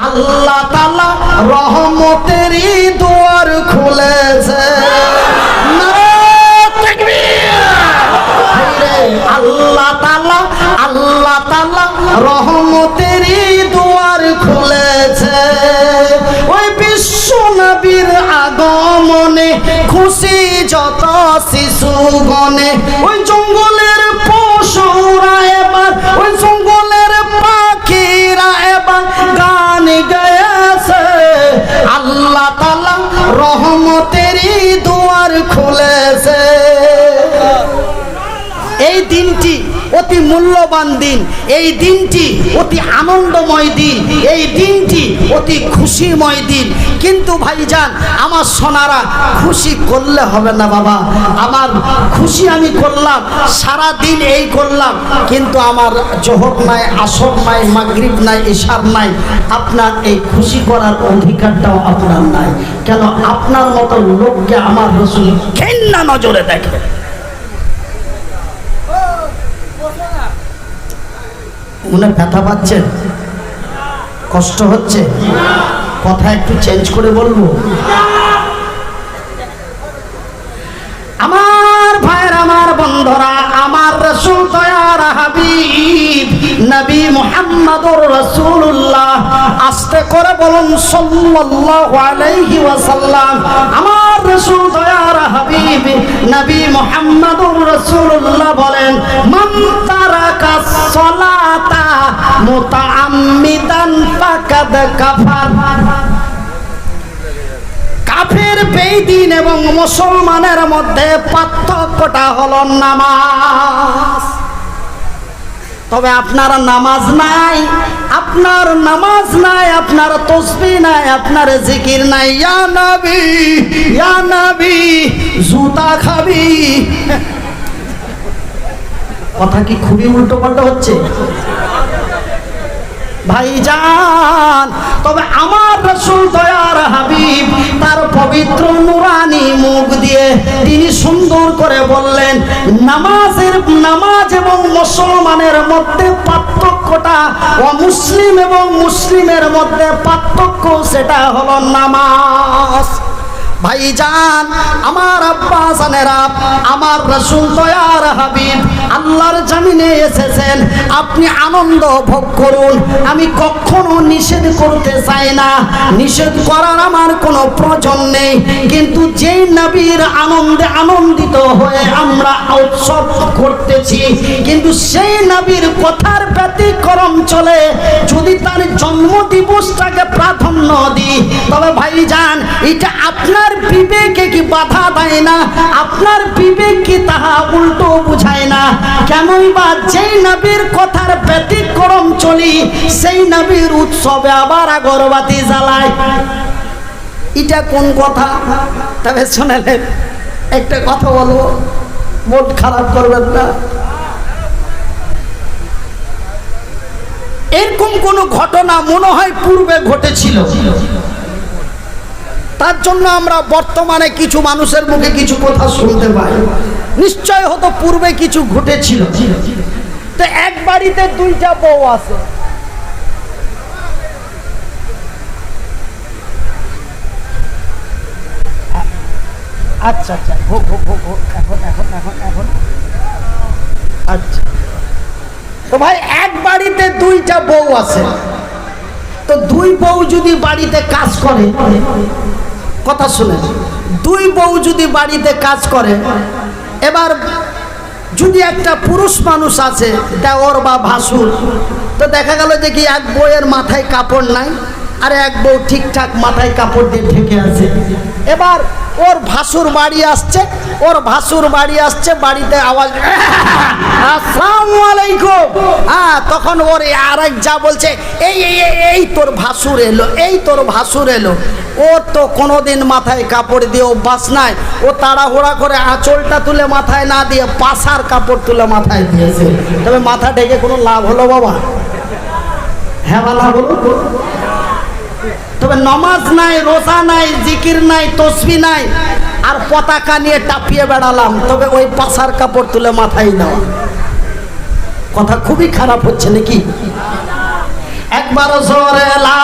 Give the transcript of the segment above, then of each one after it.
আল্লাহ তাআলা রহমতেরই দুয়ার খুলেছে। আল্লাহ তাআলা রহমতেরই দুয়ার খুলেছে। ওই বিশ্ব নবীর আগমনে খুশি যত শিশুগণে, ওই জঙ্গলের পশুরা এবার, ওই জঙ্গলের পাখিরা এবার গান গেয়েছে। আল্লাহ তাআলা রহমতেরই দুয়ার খুলেছে। এই দিনটি অতি মূল্যবান দিন, এই দিনটি অতি আনন্দময় দিন, এই দিনটি অতি খুশিময় দিন। কিন্তু ভাইজান আমার সোনারা, খুশি করলে হবে না বাবা। আমার খুশি আমি করলাম, সারা দিন এই করলাম, কিন্তু আমার জোহর নাই, আসর নাই, মাগরিব নাই, ইশার নাই। আপনার এই খুশি করার অধিকারটাও আপনার নাই। কেন? আপনার মতো লোককে আমার রাসূল ঘৃণা নজরে দেখে। মনে ব্যথা পাচ্ছেন? কষ্ট হচ্ছে? কথা একটু চেঞ্জ করে বলবো? আমার ভাইয়ের, আমার বন্ধুরা, আমার রাসূল দয়ার হাবিব নবী মুহাম্মদুর রাসূলুল্লাহ, আস্তে করে বলুন সাল্লাল্লাহু আলাইহি ওয়াসাল্লাম। আমার রাসূল দয়ার হাবিব নবী মুহাম্মদুর রাসূলুল্লাহ বলেন, মান তারাকা সালাতা মুতাআম্মিদান ফাকাদ কাফার। কাফের, বেঈমান এবং মুসলমানের মধ্যে পার্থক্যটা হলো নামাজ। তবে আপনার নামাজ নাই, আপনার নামাজ নাই, আপনার তাসবিহ নাই, আপনার জিকির নাই। ইয়া নবী, ইয়া নবী, জুতা খাবি। কথা কি খুবই উল্টো পাল্টা হচ্ছে ভাইজান? তবে আমার রাসূল দয়ার হাবিব তার পবিত্র নুরানি মুখ দিয়ে তিনি সুন্দর করে বললেন, নামাজ এবং মুসলমানের মধ্যে পার্থক্যটা, অমুসলিম এবং মুসলিমের মধ্যে পার্থক্য, সেটা হলো নামাজ। ভাইজান, আমার আব্বা জানেরা, আমার রাসূল দয়ার হাবিব আল্লাহর জমিনে এসেছেন, আপনি আনন্দ ভোগ করুন। আমি কখনো নিষেধ করতে চাই না, নিষেধ করার আমার কোনো প্রয়োজন নেই। কিন্তু যেই নবীর আনন্দে আনন্দিত হয়ে আমরা উৎসব করতেছি, কিন্তু সেই নবীর কথার ব্যতিক্রম চলে যদি তার জন্মদিবসটাকে প্রাধান্য দিই, তবে ভাইজান এটা আপনার বিবেকে কি বাধা দেয় না? আপনার বিবেক কি তাহা উল্টো বুঝায় না? কেনই বা যেই নবীর কথার ব্যতিক্রম চলি, সেই নবীর উৎসবে আবার আগরবাতি জ্বালায়। এটা কোন কথা? তবে শুনেলেন, একটা কথা বলবো, মন খারাপ করবেন না। এরকম কোন ঘটনা মনে হয় পূর্বে ঘটেছিল, তার জন্য আমরা বর্তমানে কিছু মানুষের মুখে কিছু কথা শুনতে পাই। নিশ্চয় হতো পূর্বে কিছু ঘটেছিল। তো এক বাড়িতে দুইটা বউ আছে, আচ্ছা আচ্ছা, এখন আচ্ছা। তো ভাই, এক বাড়িতে দুইটা বউ আছে, তো দুই বউ যদি বাড়িতে কাজ করে, কথা শুনে, দুই বউ যদি বাড়িতে কাজ করে, এবার যদি একটা পুরুষ মানুষ আছে, দেওর বা ভাসুর, তো দেখা গেল যে কি এক বউয়ের মাথায় কাপড় নাই, আর এক বউ ঠিকঠাক মাথায় কাপড় দিয়ে ঢেকে আছে। এবার ওর ভাসুর বাড়ি আসছে, ওর ভাসুর বাড়ি আসছে, বাড়িতে আওয়াজ, আসসালামু আলাইকুম। হ্যাঁ, তখন ওর আরেক যা বলছে, এই এই এই তোর ভাসুর এলো, এই তোর ভাসুর এলো। ওর তো কোনোদিন মাথায় কাপড় দিয়ে অভ্যাস নাই, ও তাড়াহুড়া করে আঁচলটা তুলে মাথায় না দিয়ে পাশার কাপড় তুলে মাথায় দিয়েছে। তবে মাথা ঢেকে কোনো লাভ হলো বাবা? হ্যাঁ বা না বলুন? তবে নামাজ নাই, রোজা নাই, জিকির নাই, তাসবিহ নাই, আর পতাকা নিয়ে টাপিয়ে বেড়ালাম, তবে ওই পাশার কাপড় তুলে মাথায় দাও। কথা খুবই খারাপ হচ্ছে নাকি? একবার জোরে লা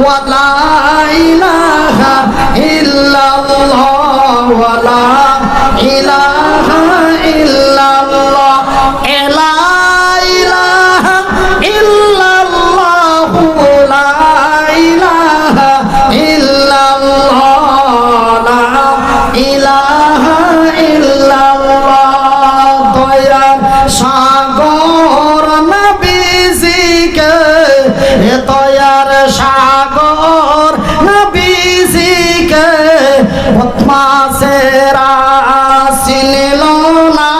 ওয়ালা ইলাহা ইল্লাল্লাহ ওয়ালা ইলাহা ইল্লাল্লাহ লা ইলাহা ইল্লাল্লাহ লা ইলাহা ইল্লাল্লাহ লা ইলাহা ইল্লাল্লাহ দয়ার সাগর নবীজিকে দয়ার সাগর নবীজিকে বদমাশেরা চিনল না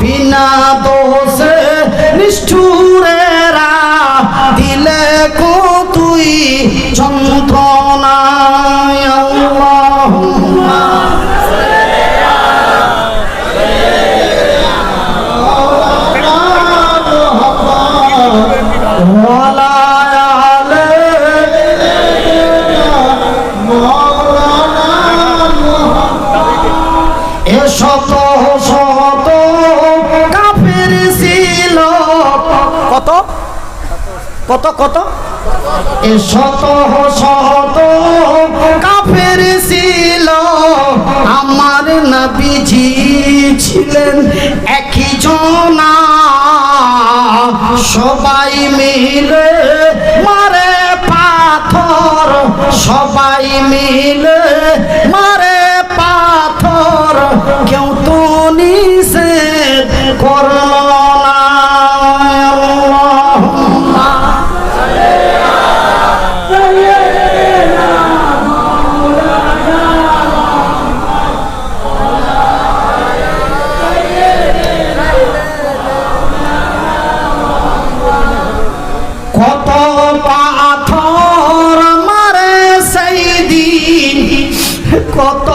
বিনা দোষে নিষ্ঠুরেরা দিলে কো তুই যন্ত্রণা আল্লাহুম্মা শত শত কাফের ছিল কত কত কত এ শত শত কাফের ছিল আমার নবীজি ছিলেন একই জনা সবাই মিলে মারে পাথর সবাই মিলে মারে পাথর কেউ তো নিষেধ করল না কত পাথর মারে সেই দিন কত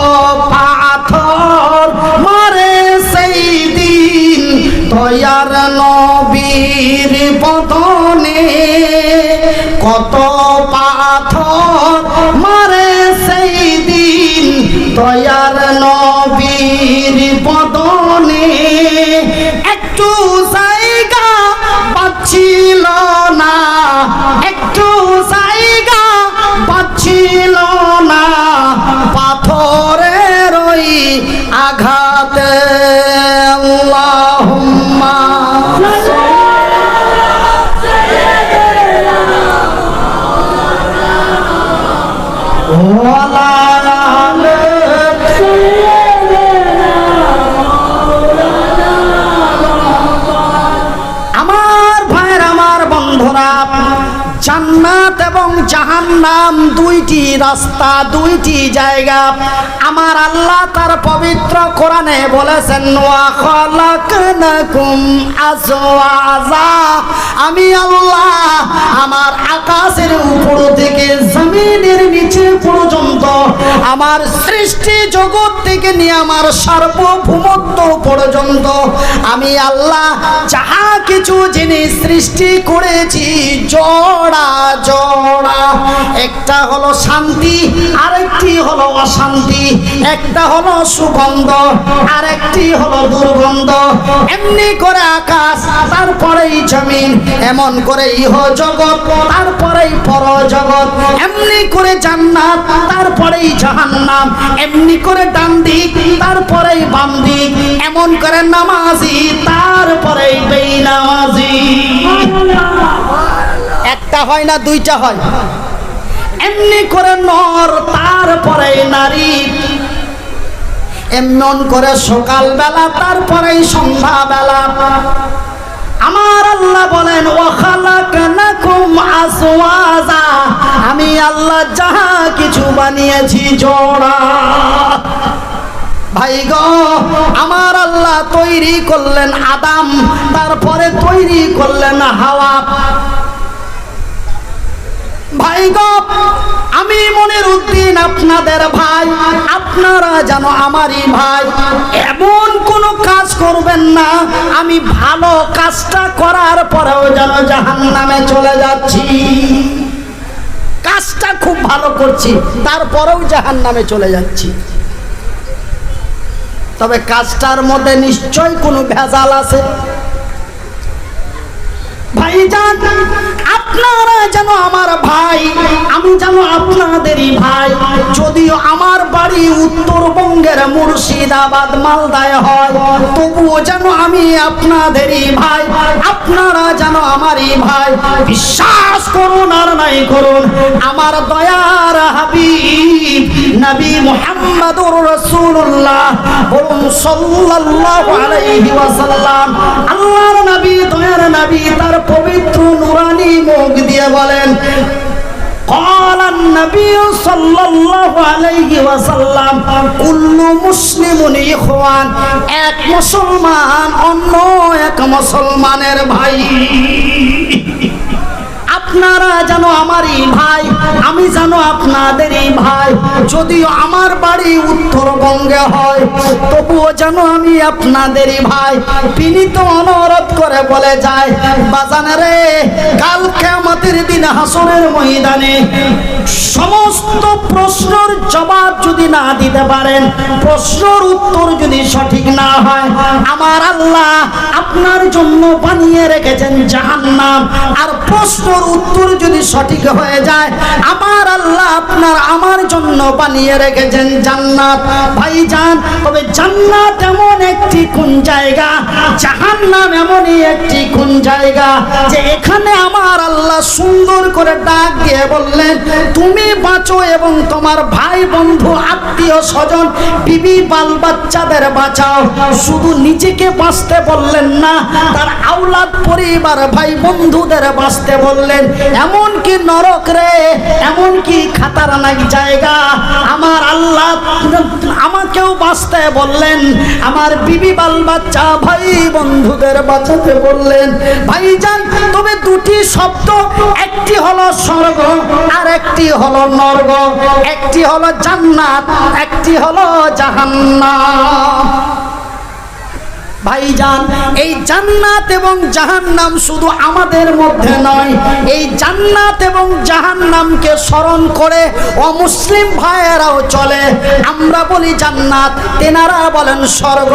পাথর মারে সেই দিন দয়ার নবীর বদনে কত পাথর মারে সেই দিন দয়ার নবীর বদনে একটু জায়গা পাচ্ছিল না একটু জায়গা পাচ্ছিল না পাথরের ওই আঘাতে আল্লাহুম্মা ওয়ালা জান্নাত এবং জাহান্নাম দুইটি রাস্তা দুইটি জায়গা আমার আল্লাহ তার পবিত্র কোরআনে বলেছেন ওয়া খালাকনাকুম আজওয়াজা আমি আল্লাহ আমার আকাশের উপর থেকে জমিনের নিচে পর্যন্ত আমার সৃষ্টি জগৎ থেকে নিয়ে আমার সার্বভৌমত্ব পর্যন্ত আমি আল্লাহ যাহা কিছু জিনিস সৃষ্টি করেছি জোড়া জোড়া একটা হলো শান্তি আরেকটি হলো অশান্তি একটা হলো সুগন্ধ আরেকটি হলো দুর্গন্ধ এমনি করে আকাশ তারপরেই জমিন এমন করে ইহ জগৎ তারপরেই পর জগৎ এমনি করে জান্নাত তারপরেই জাহান্নাম এমনি করে ডান দিক তারপরেই বাম দিক এমন করে নামাজি তারপরেই বেনামাজি একটা হয় না দুইটা হয় এমনি করে নর তারপরে নারী এমন করে সকাল বেলা তারপরে সন্ধ্যা বেলা আমার আল্লাহ বলেন ওয়া খালাকনাকুম আজওয়াজা আমি আল্লাহ যাহা কিছু বানিয়েছি জোড়া ভাই গো আমার আল্লাহ তৈরি করলেন আদম তারপরে তৈরি করলেন হাওয়া ভাই গো আমি মনিরউদ্দিন আপনাদের ভাই আপনারা জানো আমারই ভাই এমন কোন কাজ করবেন না আমি ভালো কাজটা করার পরেও যেন জাহান্নামে চলে যাচ্ছি কাজটা খুব ভালো করছি তারপরেও জাহান্নামে চলে যাচ্ছি তবে কাজটার মধ্যে নিশ্চয় কোনো ভেজাল আছে ভাইজান, আপনারা যেন আমার ভাই, আমি যেন আপনাদেরই ভাই। যদিও আমার বাড়ি উত্তরবঙ্গের মুর্শিদাবাদ মালদায় হয়, তবুও যেন আমি আপনাদেরই ভাই, আপনারা যেন আমারই ভাই। বিশ্বাস করুন আর নাই করুন, আমার দয়ার হাবিব নবী মুহাম্মদুর রাসূলুল্লাহ বলুন সাল্লাল্লাহু আলাইহি ওয়াসাল্লাম, আল্লাহর নবী, দয়ার নবী তার পবিত্র নূরানি মুখ দিয়ে বলেন, قال النبي صلى الله عليه وسلم كل مسلم إخوان, এক মুসলমান অন্য এক মুসলমানের ভাই। আপনারা যেন আমারই ভাই, আমি যেন আপনাদেরই ভাই। যদিও আমার বাড়ি উত্তরবঙ্গে হয়, তবুও যেন আমি আপনাদেরই ভাই। বিনীত অনুরোধ করে বলে যায়, বাজানেরে, কাল কিয়ামতের দিন হাসরের ময়দানে সমস্ত প্রশ্নের জবাব যদি না দিতে পারেন, প্রশ্নের উত্তর যদি সঠিক না হয়, আমার আল্লাহ আপনার জন্য বানিয়ে রেখেছেন জাহান্নাম। আর প্রশ্নের উত্তর যদি সঠিক হয়ে যায়, আমার আল্লাহ আপনার আমার জন্য বানিয়ে রেখেছেন জান্নাত। ভাইজান, তবে জান্নাত এমন একটি কোন জায়গা, জাহান্নাম এমনই একটি কোন জায়গা, যে এখানে আমার আল্লাহ সুন্দর করে ডাক দিয়ে বললেন, তুমি বাঁচো এবং তোমার ভাই বন্ধু আত্মীয় স্বজন বিবি বাল বাচ্চাদের বাঁচাও। শুধু নিজেকে বাঁচতে বললেন না, তার আওলাদ পরিবার ভাই বন্ধুদের বাঁচতে বললেন। এমন কি নরক রে, এমন কি খাতারনাক জায়গা, আমার আল্লাহ আমাকেও বাঁচতে বললেন, আমার বিবি বাল বাচ্চা ভাই বন্ধুদের বাঁচাতে বললেন। ভাইজান, তবে দুটি শব্দ, একটি হলো স্বর্গ আর একটি হলো নরক, একটি হলো জান্নাত, একটি হলো জাহান্নাম। ভাইজান, এই জান্নাত এবং জাহান্নাম শুধু আমাদের মধ্যে নয়, এই জান্নাত এবং জাহান্নামকে স্মরণ করে অমুসলিম ভাইয়েরাও চলে। আমরা বলি জান্নাত, তেনারা বলেন স্বর্গ।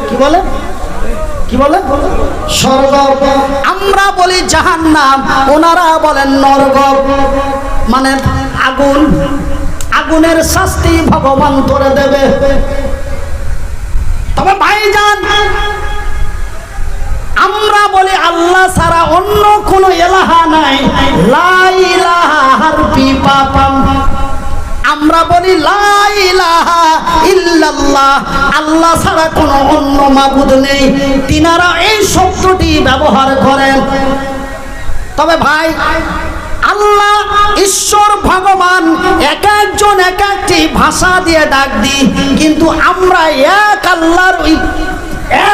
কি বলে? কি বলে? স্বর্গ। আমরা বলি জাহান্নাম, ওনারা বলেন নরক, মানে আগুন। আগুনের শাস্তি ভগবান করে দেবে। তবে ভাইজান, আমরা বলি আল্লাহ ছাড়া অন্য কোন ইলাহা নাই, লা ইলাহা হারফি পাপাম। আমরা বলি লা ইলাহা ইল্লাল্লাহ, আল্লাহ ছাড়া কোনো অন্য মাবুদ নেই। তিনারা এই শব্দটি ব্যবহার করেন। তবে ভাই, আল্লাহ ঈশ্বর ভগবান এক একজন এক একটি ভাষা দিয়ে ডাক দিই, কিন্তু আমরা এক আল্লাহর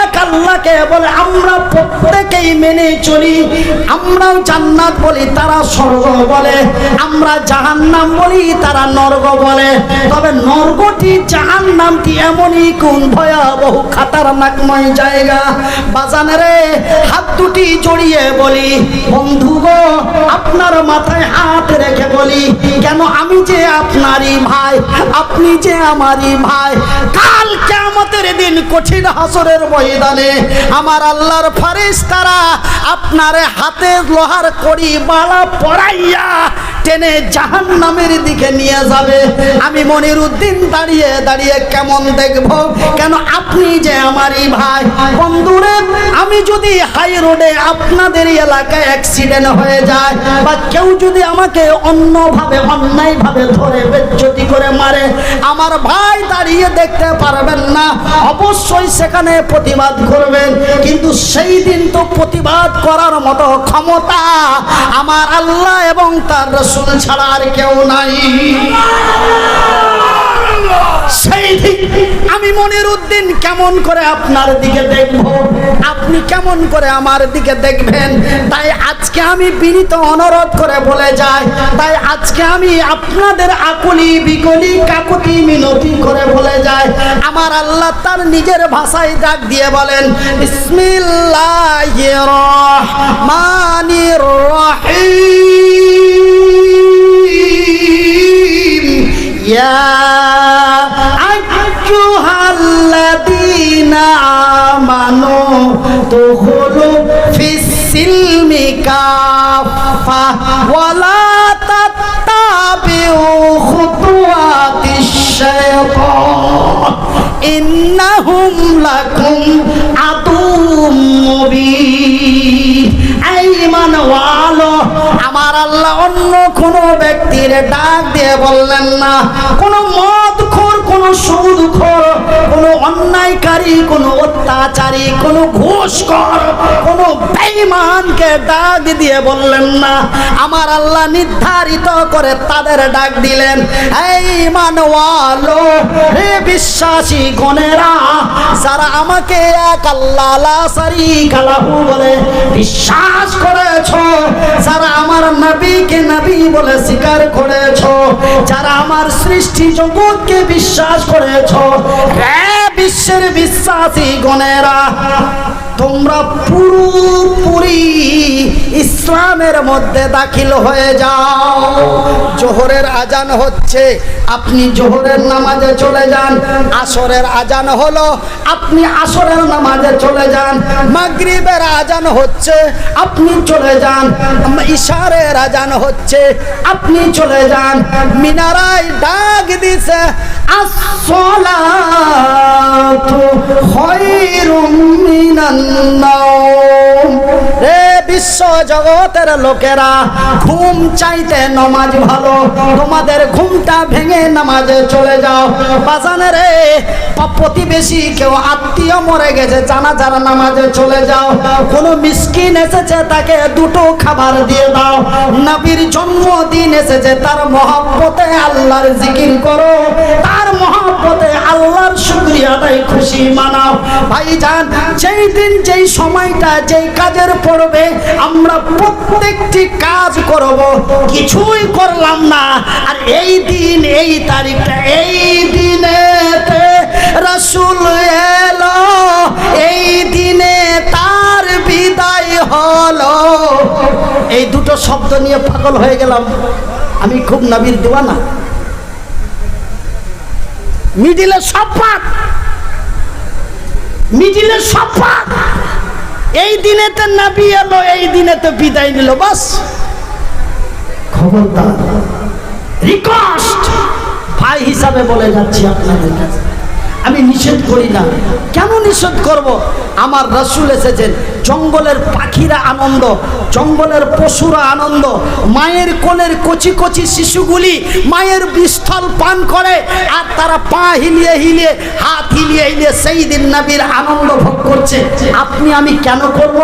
এক আল্লাহকে বলে আমরা প্রত্যেকেই মেনে চলি। আমরাও জান্নাত বলি, তারা স্বর্গ বলে। আমরা জাহান্নাম বলি, তারা নরক বলে। তবে নরকটি জাহান্নামটি এমনই কোন ভয়াবহ খাতারনাকময় জায়গা। বাজানেরে, হাত দুটি জড়িয়ে বলি, বন্ধু গো, আপনার মাথায় হাত রেখে বলি, কেন আমি যে আপনারই ভাই, আপনি যে আমারই ভাই। কাল কিয়ামতের দিন কঠিন হাসরের ময়দানে আমার আল্লাহর ফেরেশতারা আপনার হাতে লোহার কড়ি বালা পড়াইয়া টেনে জাহান্নামের দিকে নিয়ে যাবে। আমি মনিরউদ্দিন দাঁড়িয়ে দাঁড়িয়ে কেমন দেখব, কেন আপনি যে আমারই ভাই। বন্ধুরে, আমি যদি হাই রোডে আপনাদের এলাকায় অ্যাক্সিডেন্ট হয়ে যায়, বা কেউ যদি আমাকে অন্যভাবে অন্যায়ভাবে ধরে বেজ্জতি করে মারে, আমার ভাই দাঁড়িয়ে দেখতে পারবেন না, অবশ্যই সেখানে প্রতিবাদ করবেন। কিন্তু সেই দিন তো প্রতিবাদ করার মতো ক্ষমতা আমার আল্লাহ এবং তার রাসূল ছাড়া আর কেউ নাই। সেই দিন আমি মনিরউদ্দিন কেমন করে আপনার দিকে দেখব, আপনি কেমন করে আমার দিকে দেখবেন। তাই আজকে আমি বিনীত অনুরোধ করে বলে যাই, তাই আজকে আমি আপনাদের আকুলি বিকলি কাকুতি মিনতি করে বলে যাই, আমার আল্লাহ তার নিজের ভাষায় ডাক দিয়ে বলেন, বিসমিল্লাহির রহমানির রহিম, ইয়া আইয়ুহাল্লাযীনা আমানু দুখুলু ফিস সিলমি ইলমি কাফা ওয়ালা তাত্তাবিউ খুতুওয়াতিশ শাইতান ইন্নাহুম লাকুম আদুউম মুবিন। এই ঈমানওয়ালো, আমার আল্লাহ অন্য কোন ব্যক্তির ডাক দিয়ে বললেন না, কোন মদখোর, কোন সুদখোর, কোন অন্যায়কারী, কোন অত্যাচারী, কোন ঘুষখোর, কোন বেঈমানকে ডাক দিয়ে বললেন না। আমার আল্লাহ নির্ধারিত করে তাদের ডাক দিলেন, এই ঈমানওয়ালো, হে বিশ্বাসী গণেরা, যারা আমাকে এক আল্লাহ লা শারীকা লাহু বলে বিশ্বাস করেছো, যারা আমার নবীকে নবী বলে স্বীকার করেছো, যারা আমার সৃষ্টি জগৎকে বিশ্বাস করেছো, হে বিশ্বের বিশ্বাসী গণেরা, তোমরা পুরোপুরি ইসলামের মধ্যে দাখিল হয়ে যাও। জোহরের আজান হচ্ছে, আপনি জোহরের নামাজে চলে যান। আসরের আজান হলো, আপনি আসরের নামাজে চলে যান। মাগরিবের আজান হচ্ছে, আপনি চলে যান। ইশারের আজান হচ্ছে, আপনি চলে যান। মিনারায় ডাক দিছে, আসসালাতু খায়রুম মিনান নাওম। রে বিশ্ব জগতের লোকেরা, ঘুম চাইতে নামাজ ভালো, তোমাদের ঘুমটা ভেঙে নামাজে চলে যাও। বাজানে রে, প্রতিবেশী কেউ আত্মীয় মরে গেছে, জানাজার নামাজে চলে যাও। কোন মিসকিন এসেছে, তাকে দুটো খাবার দিয়ে দাও। নবীর জন্মদিন এসেছে, তার মহব্বতে আল্লাহর জিকির করো, তার মহব্বতে আল্লাহর শুকরিয়া আদায়, খুশি মানাও। ভাইজান, যেই দিন যেই সময়টা যেই কাজের পড়বে, আমরা প্রত্যেকটি কাজ করব, কিছুই করলাম না। আর এই দিন, এই তারিখটা, এই দিনেতে রাসূল এলো, এই দিনে তার বিদায় হলো। এই দুটো শব্দ নিয়ে পাগল হয়ে গেলাম। আমি খুব নবীর দিওয়ানা। মিডিলে শপথ, মিডিলে শপথ, এই দিনেতে নবী এলো, এই দিনেতে বিদায় নিল, বাস। খবরদার, রিকোয়েস্ট ভাই হিসাবে বলে যাচ্ছি আপনাদের কাছে, আমি নিষেধ করি না। কেন নিষেধ করব? আমার রাসূল এসেছেন, জঙ্গলের পাখিরা আনন্দ, জঙ্গলের পশুরা আনন্দ, মায়ের কোলের কচি কচি শিশুগুলি মায়ের স্থল পান করে, আর তারা পা হিলিয়ে হিলিয়ে, হাত হিলিয়ে হিলিয়ে সেই দিন নবীর আনন্দ ভোগ করছে। আপনি আমি কেন করব?